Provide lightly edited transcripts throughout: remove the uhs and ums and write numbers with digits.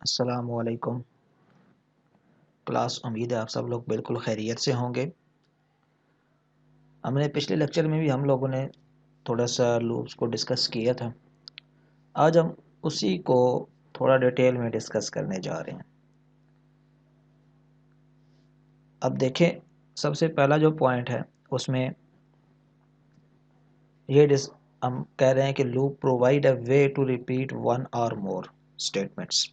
अस्सलामुअलैकुम क्लास। उम्मीद है आप सब लोग बिल्कुल खैरियत से होंगे। हमने पिछले लेक्चर में भी हम लोगों ने थोड़ा सा लूप्स को डिस्कस किया था। आज हम उसी को थोड़ा डिटेल में डिस्कस करने जा रहे हैं। अब देखें, सबसे पहला जो पॉइंट है उसमें हम कह रहे हैं कि loop provide a way to repeat one और more statements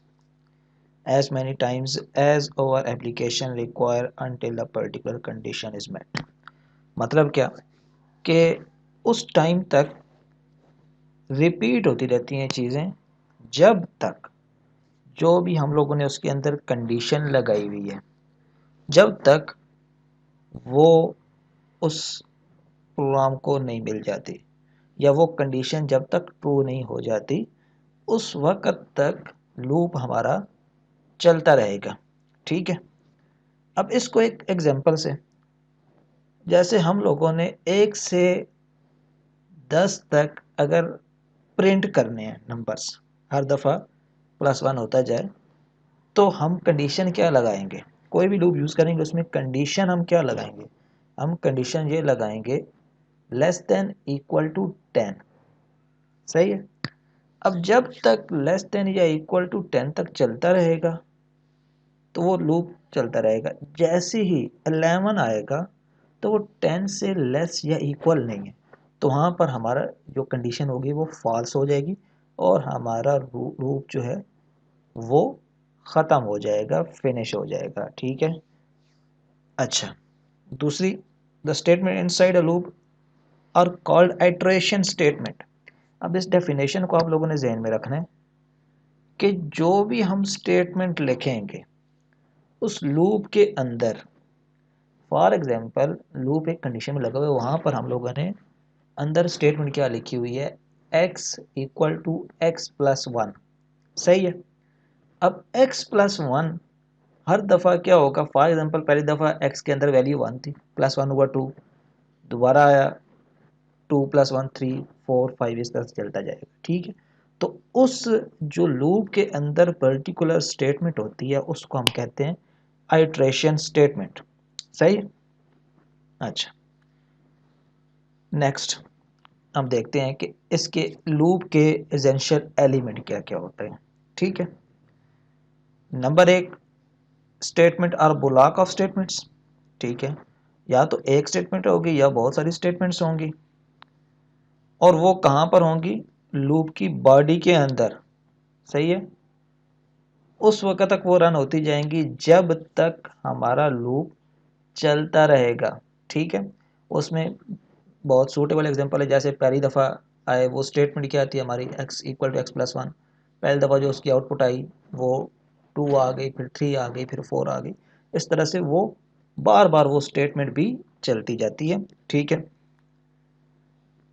as many times as our application require until a particular condition is met। मतलब क्या कि उस टाइम तक रिपीट होती रहती हैं चीज़ें जब तक जो भी हम लोगों ने उसके अंदर कंडीशन लगाई हुई है, जब तक वो उस प्रोग्राम को नहीं मिल जाती या वो कंडीशन जब तक ट्रू नहीं हो जाती, उस वक्त तक लूप हमारा चलता रहेगा। ठीक है। अब इसको एक एग्जांपल से, जैसे हम लोगों ने 1 से 10 तक अगर प्रिंट करने हैं नंबर्स, हर दफ़ा +1 होता जाए, तो हम कंडीशन क्या लगाएंगे? कोई भी लूप यूज़ करेंगे उसमें कंडीशन हम क्या लगाएंगे? हम कंडीशन ये लगाएंगे लेस देन इक्वल टू 10। सही है। अब जब तक लेस देन या इक्वल टू 10 तक चलता रहेगा तो वो लूप चलता रहेगा। जैसे ही 11 आएगा तो वो 10 से लेस या इक्वल नहीं है, तो वहाँ पर हमारा जो कंडीशन होगी वो फॉल्स हो जाएगी और हमारा लूप जो है वो ख़त्म हो जाएगा, फिनिश हो जाएगा। ठीक है। अच्छा, दूसरी, the statement inside a loop are called iteration statement. अब इस डेफिनेशन को आप लोगों ने जहन में रखना है कि जो भी हम स्टेटमेंट लिखेंगे उस लूप के अंदर, फॉर एग्जांपल लूप एक कंडीशन में लगा हुआ है, वहाँ पर हम लोगों ने अंदर स्टेटमेंट क्या लिखी हुई है, x इक्वल टू x+1। सही है। अब x+1 हर दफ़ा क्या होगा, फॉर एग्जांपल पहली दफ़ा x के अंदर वैल्यू 1 थी, +1 हुआ 2, दोबारा आया 2+1 3 4 5, इस तरह से चलता जाएगा। ठीक है। तो उस जो लूप के अंदर पर्टिकुलर स्टेटमेंट होती है उसको हम कहते हैं आइट्रेशन स्टेटमेंट। सही है। अच्छा, नेक्स्ट हम देखते हैं कि इसके लूप के एसेंशियल एलिमेंट क्या क्या होते हैं। ठीक है। नंबर 1, स्टेटमेंट और ब्लॉक ऑफ स्टेटमेंट्स। ठीक है। या तो एक स्टेटमेंट होगी या बहुत सारी स्टेटमेंट्स होंगी, और वो कहाँ पर होंगी, लूप की बॉडी के अंदर। सही है। उस वक्त तक वो रन होती जाएंगी जब तक हमारा लूप चलता रहेगा। ठीक है। उसमें बहुत सूटेबल एग्जांपल है, जैसे पहली दफ़ा आए वो स्टेटमेंट क्या आती है हमारी, x इक्वल टू x+1। पहली दफ़ा जो उसकी आउटपुट आई वो 2 आ गई, फिर 3 आ गई, फिर 4 आ गई। इस तरह से वो बार बार वो स्टेटमेंट भी चलती जाती है। ठीक है।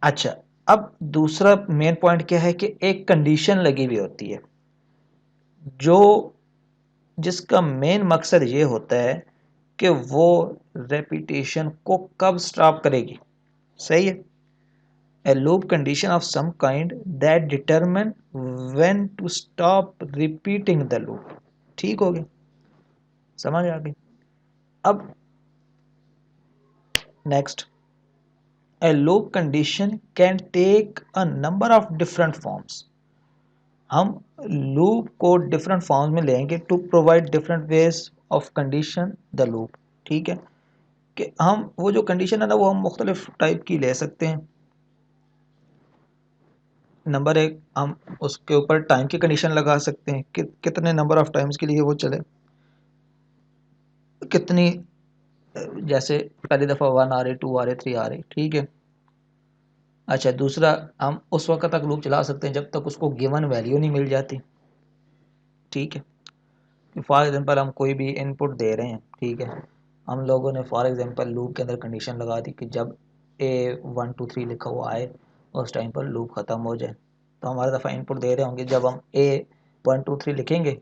अच्छा, अब दूसरा मेन पॉइंट क्या है कि एक कंडीशन लगी हुई होती है जो, जिसका मेन मकसद ये होता है कि वो रेपिटेशन को कब स्टॉप करेगी। सही है। A loop condition of some kind that determine when to stop repeating the loop। ठीक हो गया, समझ आ गई। अब next, a loop condition can take a number of different forms। हम लूप को डिफरेंट फॉर्म्स में लेंगे to provide different ways of condition the loop. ठीक है। कि हम वो जो कंडीशन है ना वो हम मुख्तलिफ टाइप की ले सकते हैं। नंबर 1, हम उसके ऊपर टाइम की कंडीशन लगा सकते हैं कि कितने नंबर ऑफ टाइम्स के लिए वो चले, कितनी, जैसे पहली दफ़ा 1 आ रही, 2 आ रही, 3 आ रही। ठीक है। अच्छा, दूसरा, हम उस वक्त तक लूप चला सकते हैं जब तक उसको गिवन वैल्यू नहीं मिल जाती। ठीक है। फॉर एग्जांपल हम कोई भी इनपुट दे रहे हैं, ठीक है, हम लोगों ने फॉर एग्जांपल लूप के अंदर कंडीशन लगा दी कि जब A1 2 3 लिखा हुआ आए उस टाइम पर लूप ख़त्म हो जाए। तो हमारी दफ़ा इनपुट दे रहे होंगे, जब हम A1 2 3 लिखेंगे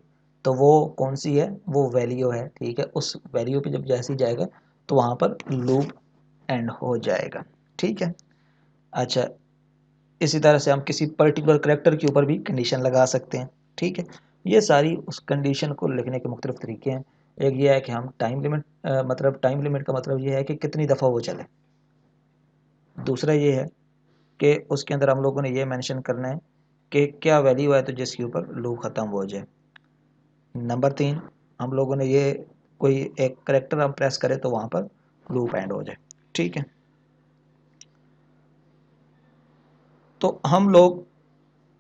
तो वो कौन सी है, वो वैल्यू है। ठीक है। उस वैल्यू पे जब जैसे ही जाएगा तो वहाँ पर लूप एंड हो जाएगा। ठीक है। अच्छा, इसी तरह से हम किसी पर्टिकुलर करेक्टर के ऊपर भी कंडीशन लगा सकते हैं। ठीक है। ये सारी उस कंडीशन को लिखने के मुख्तलिफ तरीके हैं। एक ये है कि हम टाइम लिमिट, मतलब टाइम लिमिट का मतलब ये है कि कितनी दफ़ा वो चले। दूसरा ये है कि उसके अंदर हम लोगों ने ये मेंशन करना है कि क्या वैल्यू है तो जिसके ऊपर लूप ख़त्म हो जाए। नंबर 3, हम लोगों ने ये कोई एक करेक्टर हम प्रेस करें तो वहाँ पर लूप एंड हो जाए। ठीक है, तो हम लोग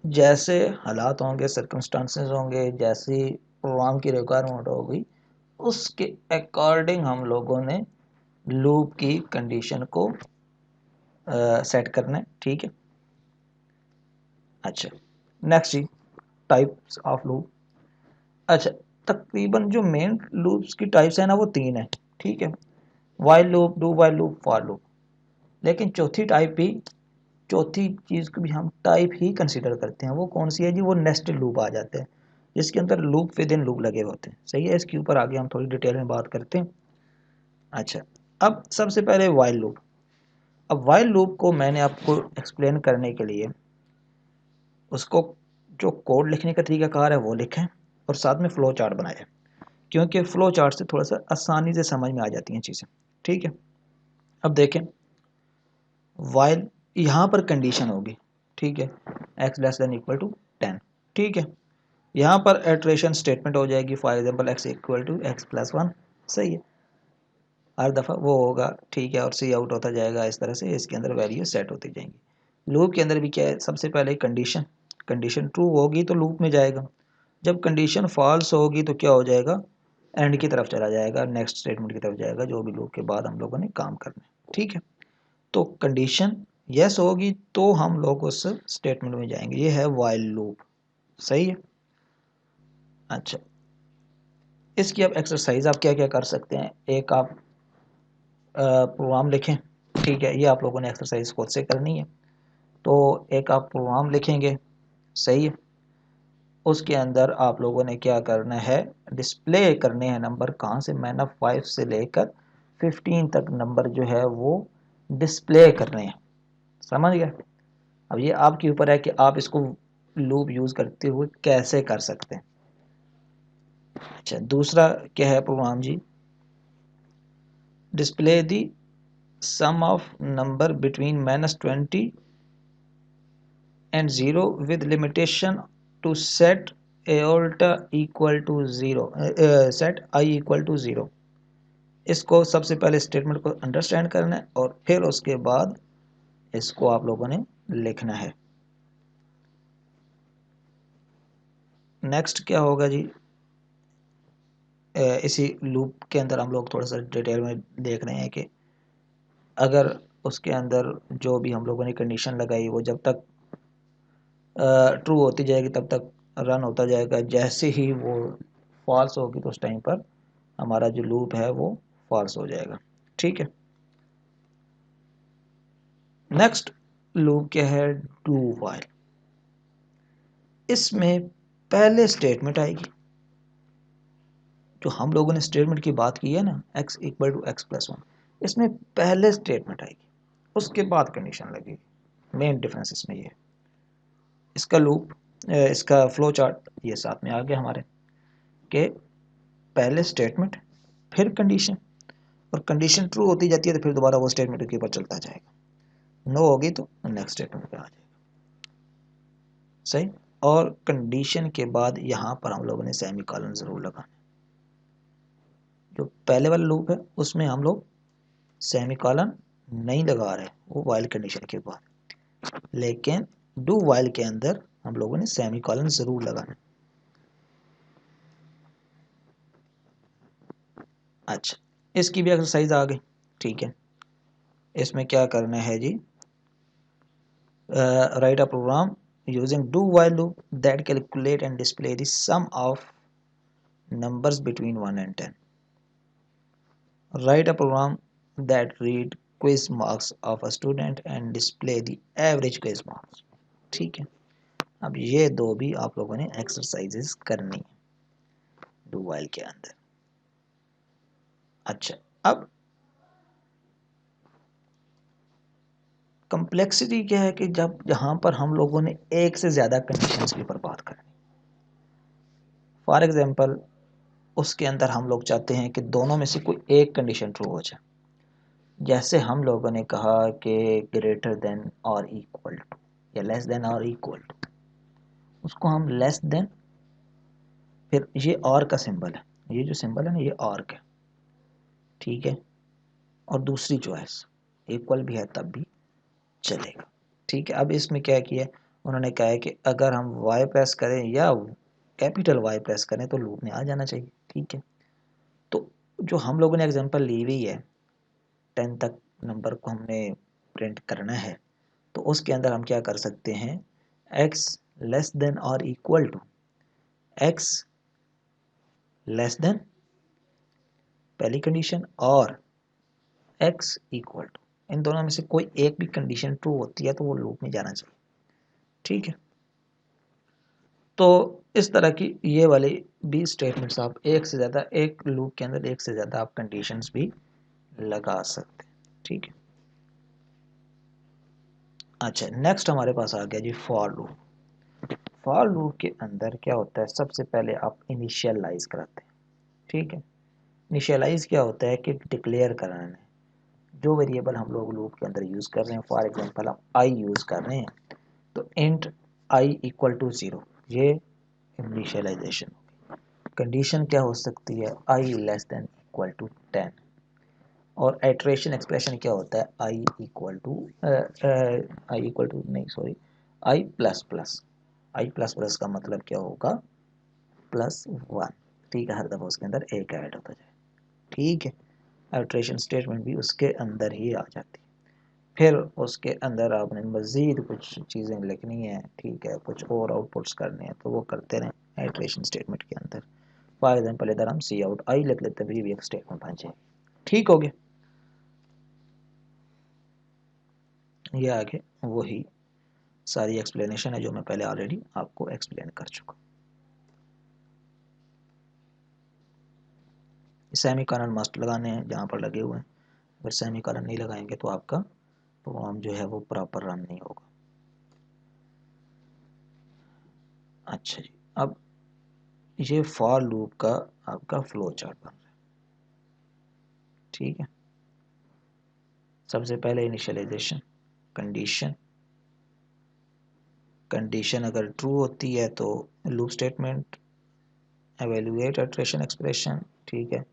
जैसे हालात होंगे, सर्कमस्टांसेस होंगे, जैसी प्रोग्राम की रिक्वायरमेंट होगी, उसके अकॉर्डिंग हम लोगों ने लूप की कंडीशन को सेट करना है। ठीक है, अच्छा, नेक्स्ट जी, टाइप्स ऑफ लूप। अच्छा, तकरीबन जो मेन लूप्स की टाइप्स है ना वो 3 है। ठीक है, while loop, do while loop, for loop. लेकिन चौथी चीज़ को भी हम टाइप ही कंसिडर करते हैं। वो कौन सी है जी? वो नेस्टेड लूप आ जाते हैं, जिसके अंदर लूप विद इन लूप लगे होते हैं। सही है, इसके ऊपर आगे हम थोड़ी डिटेल में बात करते हैं। अच्छा, अब सबसे पहले वाइल लूप। अब वाइल लूप को मैंने आपको एक्सप्लेन करने के लिए उसको जो कोड लिखने का तरीकाकार है वो लिखें और साथ में फ्लो चार्ट बनाया, क्योंकि फ्लो चार्ट से थोड़ा सा आसानी से समझ में आ जाती हैं चीज़ें। ठीक है, अब देखें, वाइल यहाँ पर कंडीशन होगी। ठीक है, x less than equal to 10। ठीक है, यहाँ पर एट्रेशन स्टेटमेंट हो जाएगी, for example x equal to x plus 1। सही है, हर दफ़ा वो होगा। ठीक है, और सी आउट होता जाएगा। इस तरह से इसके अंदर वैल्यू सेट होती जाएंगी। लूप के अंदर भी क्या है, सबसे पहले कंडीशन, कंडीशन ट्रू होगी तो लूप में जाएगा। जब कंडीशन फॉल्स होगी तो क्या हो जाएगा, एंड की तरफ चला जाएगा, नेक्स्ट स्टेटमेंट की तरफ जाएगा, जो भी लूप के बाद हम लोगों ने काम करना है। ठीक है, तो कंडीशन यस होगी तो हम लोग उस स्टेटमेंट में जाएंगे। ये है वाइल लूप। सही है, अच्छा, इसकी अब एक्सरसाइज आप क्या क्या कर सकते हैं। एक आप प्रोग्राम लिखें। ठीक है, ये आप लोगों ने एक्सरसाइज खुद से करनी है। तो एक आप प्रोग्राम लिखेंगे। सही है, उसके अंदर आप लोगों ने क्या करना है, डिस्प्ले करने हैं नंबर। कहाँ से? मैंने 5 से लेकर 15 तक नंबर जो है वो डिस्प्ले करने हैं। समझ गए? अब ये आपके ऊपर है कि आप इसको लूप यूज़ करते हुए कैसे कर सकते हैं। अच्छा, दूसरा क्या है प्रोग्राम जी, display the sum of number between -20 and 0 with limitation to set aorta equal to 0, set I equal to 0। इसको सबसे पहले स्टेटमेंट को अंडरस्टैंड करना है और फिर उसके बाद इसको आप लोगों ने लिखना है। नेक्स्ट क्या होगा जी, इसी लूप के अंदर हम लोग थोड़ा सा डिटेल में देख रहे हैं कि अगर उसके अंदर जो भी हम लोगों ने कंडीशन लगाई वो जब तक ट्रू होती जाएगी तब तक रन होता जाएगा। जैसे ही वो फॉल्स होगी तो उस टाइम पर हमारा जो लूप है वो फॉल्स हो जाएगा। ठीक है, नेक्स्ट लूप क्या है, डू वाइल। इसमें पहले स्टेटमेंट आएगी, जो हम लोगों ने स्टेटमेंट की बात की है ना, x equal to x plus 1, इसमें पहले स्टेटमेंट आएगी, उसके बाद कंडीशन लगेगी। मेन डिफरेंस इसमें ये है। इसका लूप, इसका फ्लो चार्ट ये साथ में आ गया हमारे, कि पहले स्टेटमेंट फिर कंडीशन, और कंडीशन ट्रू होती जाती है तो फिर दोबारा वो स्टेटमेंट के ऊपर चलता जाएगा। नो होगी तो नेक्स्ट स्टेटमेंट पे आ जाएगा। सही, और कंडीशन के बाद यहाँ पर हम लोगों ने सेमी कॉलन ज़रूर लगाना। जो पहले वाला लूप है उसमें हम लोग सेमी कॉलन नहीं लगा रहे, वो वाइल कंडीशन के बाद, लेकिन डू वाइल के अंदर हम लोगों ने सेमी कॉलन ज़रूर लगाना। अच्छा, इसकी भी एक्सरसाइज आ गई। ठीक है, इसमें क्या करना है जी, write a program using do while loop that calculate and display the sum of numbers between 1 and 10। Write a program that read quiz marks of a student and display the average quiz marks। ठीक है, अब ये दो भी आप लोगों ने exercises करनी है डू वाइल के अंदर। अच्छा, अब कम्प्लेक्सिटी क्या है कि जब यहाँ पर हम लोगों ने एक से ज़्यादा कंडीशंस के ऊपर बात करनी, फॉर एग्जांपल उसके अंदर हम लोग चाहते हैं कि दोनों में से कोई एक कंडीशन ट्रू हो जाए। जैसे हम लोगों ने कहा कि ग्रेटर देन और इक्वल टू या लेस देन और इक्वल टू, उसको हम लेस देन, फिर ये और का सिंबल है, ये जो सिंबल है ना ये और का, ठीक है, और दूसरी चॉइस इक्वल भी है तब भी चलेगा। ठीक है, अब इसमें क्या किया उन्होंने कहा है कि अगर हम वाई प्रेस करें या कैपिटल वाई प्रेस करें तो लूप में आ जाना चाहिए। ठीक है, तो जो हम लोगों ने एग्जांपल ली हुई है 10 तक नंबर को हमने प्रिंट करना है, तो उसके अंदर हम क्या कर सकते हैं, x लेस देन और equal to, x less than पहली कंडीशन और x इक्वल टू, इन दोनों में से कोई एक भी कंडीशन ट्रू होती है तो वो लूप में जाना चाहिए। ठीक है, तो इस तरह की ये वाले भी स्टेटमेंट्स आप एक से ज़्यादा, एक लूप के अंदर एक से ज़्यादा आप कंडीशंस भी लगा सकते हैं। ठीक है, अच्छा नेक्स्ट हमारे पास आ गया जी फॉर लूप। फॉर लूप के अंदर क्या होता है, सबसे पहले आप इनिशियलाइज कराते हैं। ठीक है, इनिशियलाइज क्या होता है कि डिक्लेयर कराना है जो वेरिएबल हम लोग लूप के अंदर यूज़ कर रहे हैं। फॉर एग्जांपल हम आई यूज़ कर रहे हैं तो इंट आई इक्वल टू 0, ये इनिशियलाइजेशन। कंडीशन क्या हो सकती है, आई लेस देन इक्वल टू 10, और आइट्रेशन एक्सप्रेशन क्या होता है, आई प्लस प्लस, आई प्लस प्लस का मतलब क्या होगा, +1। ठीक है, हर दफ़ा उसके अंदर एक ऐड होता जाए। ठीक है, आइट्रेशन स्टेटमेंट भी उसके अंदर ही आ जाती है। फिर उसके अंदर आपने मज़ीद कुछ चीज़ें लिखनी है, ठीक है, कुछ और आउटपुट्स करने हैं तो वो करते रहें आइट्रेशन स्टेटमेंट के अंदर। फॉर एग्जाम्पल इधर हम सी आउट आई लिख लेते हैं, भी एक स्टेटमेंट बन जाए। ठीक हो गया, ये आगे वही सारी एक्सप्लेनेशन है जो मैं पहले ऑलरेडी आपको एक्सप्लेन कर चुका। सेमी कॉलन मस्ट लगाने हैं जहाँ पर लगे हुए हैं, अगर सेमी कॉलन नहीं लगाएंगे तो आपका प्रोग्राम जो है वो प्रॉपर रन नहीं होगा। अच्छा जी, अब ये फॉर लूप का आपका फ्लो चार्ट बन रहा है। ठीक है, सबसे पहले इनिशियलाइजेशन, कंडीशन, कंडीशन अगर ट्रू होती है तो loop statement, evaluate iteration expression. ठीक है,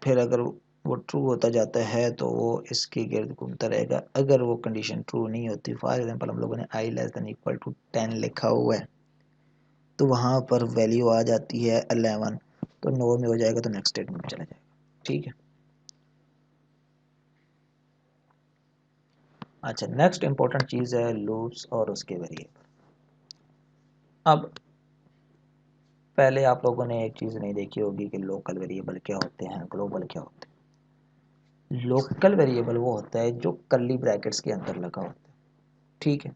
फिर अगर वो ट्रू होता जाता है तो वो इसके गिर्द घूमता रहेगा। अगर वो कंडीशन ट्रू नहीं होती, फॉर एग्जांपल हम लोगों ने आई लेस देन इक्वल टू 10 लिखा हुआ है तो वहाँ पर वैल्यू आ जाती है 11, तो नो में हो जाएगा तो नेक्स्ट स्टेटमेंट में चला जाएगा। ठीक है, अच्छा नेक्स्ट इंपॉर्टेंट चीज़ है लूप्स और उसके वेरिएबल। अब पहले आप लोगों ने एक चीज़ नहीं देखी होगी कि लोकल वेरिएबल क्या होते हैं, ग्लोबल क्या होते हैं। लोकल वेरिएबल वो होता है जो कर्ली ब्रैकेट्स के अंदर लगा होता है। ठीक है,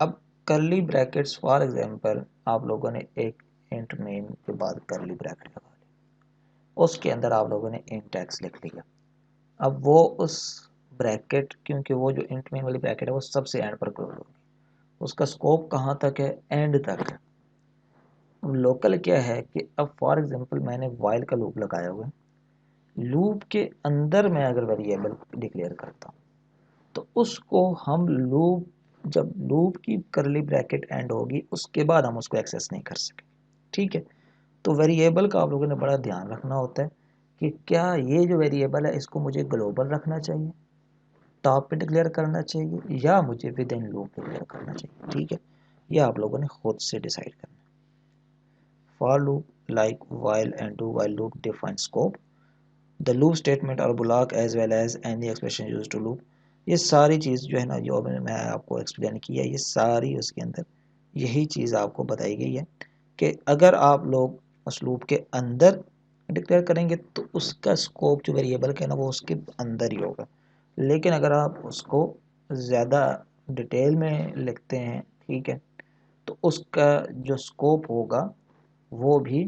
अब कर्ली ब्रैकेट्स फॉर एग्जांपल आप लोगों ने एक इंट मेन के बाद कर्ली ब्रैकेट लगा ली, उसके अंदर आप लोगों ने इंट एक्स लिख लिया। अब वो उस ब्रैकेट, क्योंकि वो जो इंट मेन वाली ब्रैकेट है वो सबसे एंड पर क्लोज होगी, उसका स्कोप कहाँ तक है, एंड तक है। अब लोकल क्या है कि अब फॉर एग्जांपल मैंने वाइल का लूप लगाया हुआ है, लूप के अंदर मैं अगर वेरिएबल डिक्लेयर करता हूँ तो उसको हम लूप, जब लूप की करली ब्रैकेट एंड होगी उसके बाद हम उसको एक्सेस नहीं कर सकेंगे। ठीक है, तो वेरिएबल का आप लोगों ने बड़ा ध्यान रखना होता है कि क्या ये जो वेरिएबल है इसको मुझे ग्लोबल रखना चाहिए, टॉप पे डिक्लेयर करना चाहिए, या मुझे विद इन लूप डिक्लेयर करना चाहिए। ठीक है, ये आप लोगों ने खुद से डिसाइड करना है। For loop like while and do while loop define scope, the loop statement or block as well as any expression used to loop। ये सारी चीज़ जो है ना जो मैं आपको एक्सप्लेन किया, ये सारी उसके अंदर यही चीज़ आपको बताई गई है कि अगर आप लोग उस लूप के अंदर डिक्लेयर करेंगे तो उसका स्कोप जो वेरिएबल का है ना वो उसके अंदर ही होगा, लेकिन अगर आप उसको ज़्यादा डिटेल में लिखते हैं, ठीक है, तो उसका जो स्कोप होगा वो भी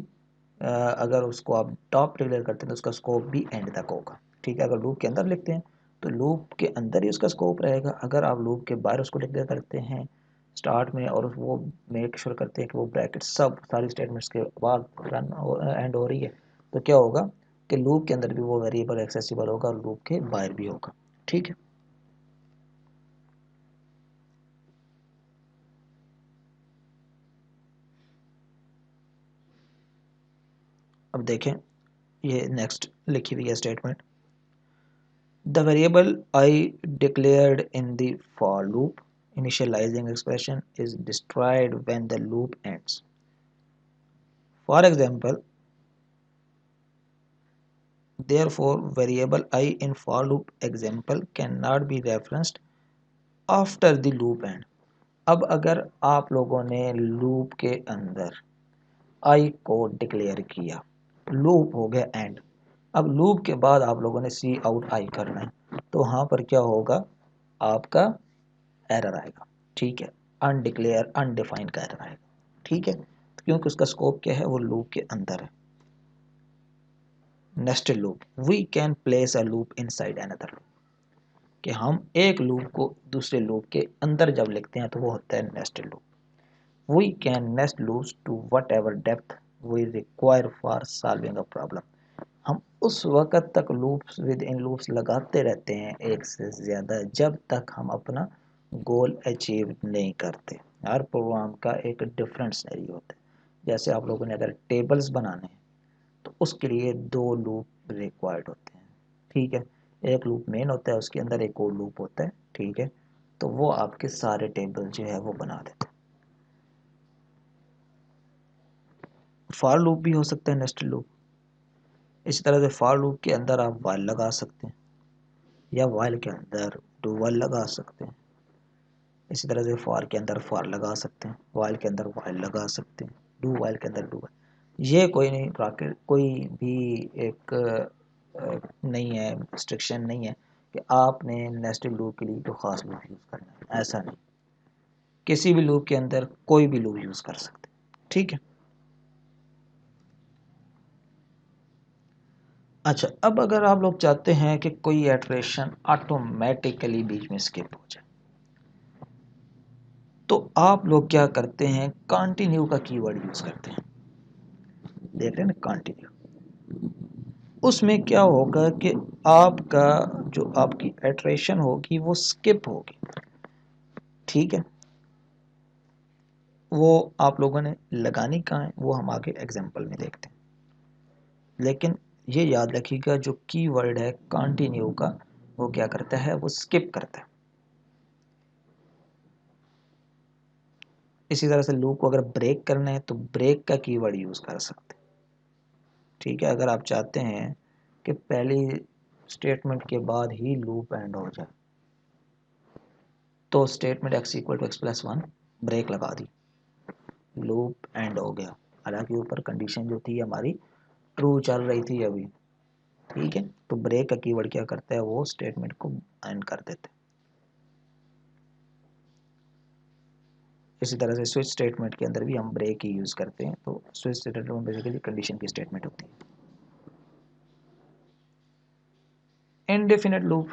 अगर उसको आप टॉप डिक्लेयर करते हैं तो उसका स्कोप भी एंड तक होगा। ठीक है, अगर लूप के अंदर लिखते हैं तो लूप के अंदर ही उसका स्कोप रहेगा, अगर आप लूप के बाहर उसको डिक्लेयर करते हैं स्टार्ट में, और वो मेक श्योर करते हैं कि वो ब्रैकेट सब सारी स्टेटमेंट्स के बाद रन एंड हो रही है, तो क्या होगा कि लूप के अंदर भी वो वेरिएबल एक्सेसिबल होगा और लूप के बाहर भी होगा। ठीक है, अब देखें ये नेक्स्ट लिखी हुई है statement. The variable I declared in the for loop initializing expression is destroyed when the loop ends. For example, therefore, variable I in for loop example cannot be referenced after the loop end. अब अगर आप लोगों ने loop के अंदर आई को declare किया, loop हो गया एंड, अब लूप के बाद आप लोगों ने सी आउट आई करना है, तो वहाँ पर क्या होगा, आपका एरर आएगा। ठीक है, अनडिक्लेयर अनडिफाइंड का एरर आएगा। ठीक है, क्योंकि उसका स्कोप क्या है, वो लूप के अंदर है। Nested loop, we can place a loop inside another loop, कि हम एक लूप को दूसरे लूप के अंदर जब लिखते हैं तो वो होता है nested loop. We can nest loops to whatever depth we require for solving a problem. हम उस वक़्त तक लूप्स विद इन लूप्स लगाते रहते हैं एक से ज़्यादा, जब तक हम अपना गोल अचीव नहीं करते। हर प्रोग्राम का एक डिफरेंट सिनेरियो होता है। जैसे आप लोगों ने अगर टेबल्स बनाने हैं तो उसके लिए दो लूप रिक्वायर्ड होते हैं। ठीक है, एक लूप मेन होता है, उसके अंदर एक और लूप होता है। ठीक है, तो वो आपके सारे टेबल जो है वो बना देते हैं। फॉर लूप भी हो सकता है नेस्टेड लूप। इसी तरह से फॉर लूप के अंदर आप व्हाइल लगा सकते हैं, या व्हाइल के अंदर डू व्हाइल लगा सकते हैं। इसी तरह से फॉर के अंदर फॉर लगा सकते हैं, व्हाइल के अंदर व्हाइल लगा सकते हैं, डू व्हाइल के अंदर डू व्हाइल। ये कोई नहीं ब्रैकेट, कोई भी एक नहीं है, रिस्ट्रिक्शन नहीं है कि आपने नेस्टेड लूप के लिए तो खास लूप यूज़ करना है, ऐसा नहीं। किसी भी लूप के अंदर कोई भी लूप यूज़ कर सकते हैं। ठीक है, अच्छा, अब अगर आप लोग चाहते हैं कि कोई एट्रेशन ऑटोमेटिकली बीच में स्किप हो जाए, तो आप लोग क्या करते हैं, कंटिन्यू का कीवर्ड यूज़ करते हैं। देख रहे हैं ना, कंटिन्यू। उसमें क्या होगा कि आपका जो आपकी एट्रेशन होगी वो स्किप होगी। ठीक है, वो आप लोगों ने लगानी कहाँ है, वो हम आगे एग्जांपल में देखते हैं। लेकिन ये याद रखिएगा, जो कीवर्ड है कंटिन्यू का, वो क्या करता है, वो स्किप करता है। इसी तरह से लूप को अगर ब्रेक करना है तो ब्रेक का कीवर्ड यूज़ कर सकते हैं। ठीक है, अगर आप चाहते हैं कि पहली स्टेटमेंट के बाद ही लूप एंड हो जाए, तो statement x equal to x plus one, break लगा दी, लूप एंड हो गया। हालांकि ऊपर कंडीशन जो थी हमारी ट्रू चल रही थी अभी। ठीक है, तो ब्रेक का कीवर्ड क्या करता है, वो स्टेटमेंट को एंड कर देते हैं। इसी तरह से स्विच स्टेटमेंट के अंदर भी हम ब्रेक ही यूज़ करते हैं। तो स्विच स्टेटमेंट बेसिकली कंडीशन की स्टेटमेंट होती है। इनडेफिनेट लूप,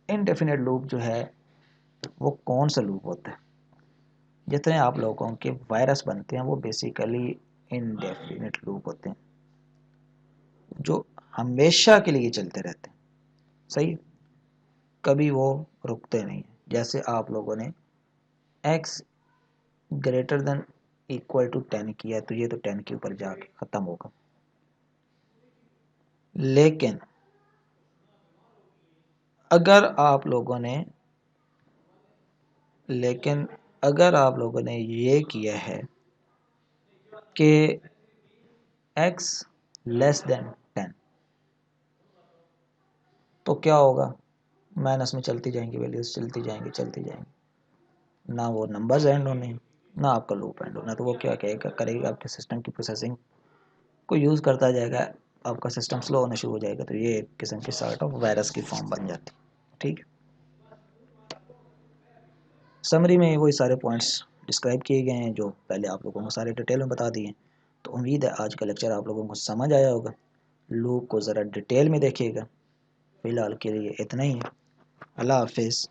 इनडेफिनेट लूप जो है वो कौन सा लूप होता है, जितने आप लोगों के वायरस बनते हैं वो बेसिकली इनडेफिनेट लूप होते हैं, जो हमेशा के लिए चलते रहते हैं। सही, कभी वो रुकते नहीं हैं। जैसे आप लोगों ने x greater than equal to 10 किया, तो ये तो 10 के ऊपर जाके ख़त्म होगा। लेकिन अगर आप लोगों ने लेकिन अगर आप लोगों ने ये किया है कि x लेस देन 10, तो क्या होगा, माइनस में चलती जाएंगी, वैल्यूज चलती जाएंगी चलती जाएंगी, ना वो नंबर्स एंड होने, ना आपका लूप एंड होना। तो वो क्या कहेगा, करेगा, आपके सिस्टम की प्रोसेसिंग को यूज़ करता जाएगा, आपका सिस्टम स्लो होना शुरू हो जाएगा। तो ये एक किस्म की सॉर्ट ऑफ वायरस की फॉर्म बन जाती है। ठीक है, समरी में वही सारे पॉइंट्स डिस्क्राइब किए गए हैं जो पहले आप लोगों को सारे डिटेल में बता दिए। तो उम्मीद है आज का लेक्चर आप लोगों को समझ आया होगा। लूप को ज़रा डिटेल में देखिएगा। फ़िलहाल के लिए इतना ही है। अल्लाह हाफिज़।